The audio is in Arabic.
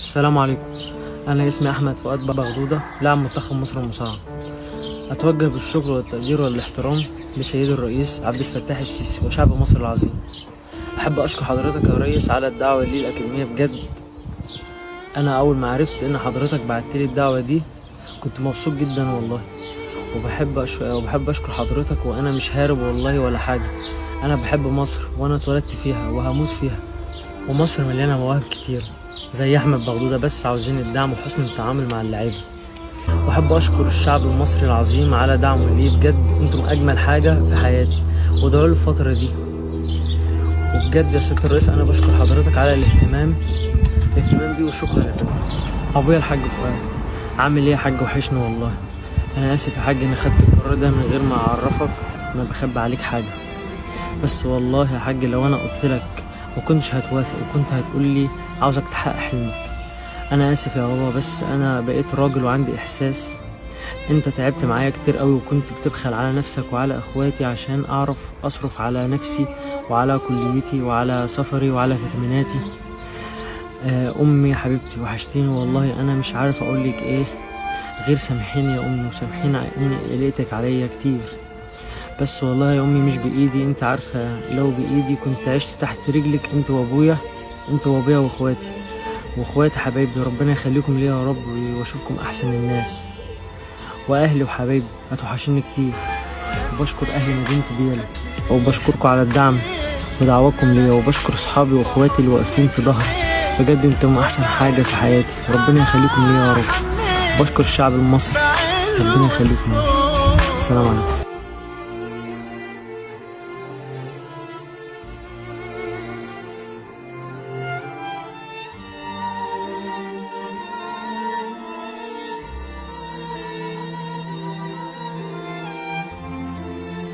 السلام عليكم. أنا اسمي أحمد فؤاد بغدودة، لاعب منتخب مصر المصارعة. أتوجه بالشكر والتقدير والاحترام لسيد الرئيس عبد الفتاح السيسي وشعب مصر العظيم. أحب أشكر حضرتك يا ريس على الدعوة دي الأكاديمية. بجد أنا أول ما عرفت إن حضرتك بعتلي الدعوة دي كنت مبسوط جدا والله، وبحب أشكر حضرتك، وأنا مش هارب والله ولا حاجة. أنا بحب مصر وأنا اتولدت فيها وهموت فيها، ومصر مليانة مواهب كتير زي أحمد بغدودة، بس عاوزين الدعم وحسن التعامل مع اللعيبة. وأحب أشكر الشعب المصري العظيم على دعمه لي. بجد أنتم أجمل حاجة في حياتي، وادعوا لي الفترة دي. وبجد يا سيادة الرئيس أنا بشكر حضرتك على الاهتمام بيه، وشكرا يا فندم. أبويا الحاج فؤاد، عامل إيه يا حاج؟ وحشني والله. أنا آسف يا حاج إني خدت القرار ده من غير ما أعرفك، ما بخبي عليك حاجة. بس والله يا حاج لو أنا قلتلك ما كنتش هتوافق، وكنت هتقولي عاوزك تحقق حلمك. انا اسف يا بابا، بس انا بقيت راجل وعندي احساس. انت تعبت معايا كتير قوي، وكنت بتبخل على نفسك وعلى اخواتي عشان اعرف اصرف على نفسي وعلى كليتي وعلى سفري وعلى فيتاميناتي. امي حبيبتي وحشتيني والله. انا مش عارف اقولك ايه غير سامحيني يا امي، وسامحيني اني قلقتك عليا كتير. بس والله يا امي مش بايدي، انت عارفه لو بايدي كنت عشت تحت رجلك انت وابويا واخواتي حبايبي. ربنا يخليكم ليا يا رب، واشوفكم احسن الناس. واهلي وحبايبي هتوحشوني كتير. وبشكر اهلي مدينة بيلا، وبشكركم على الدعم ودعواتكم ليا، وبشكر صحابي واخواتي اللي واقفين في ظهري. بجد انتم احسن حاجة في حياتي، وربنا يخليكم ليا يا رب. وبشكر الشعب المصري، ربنا يخليكم ليا. السلام عليكم.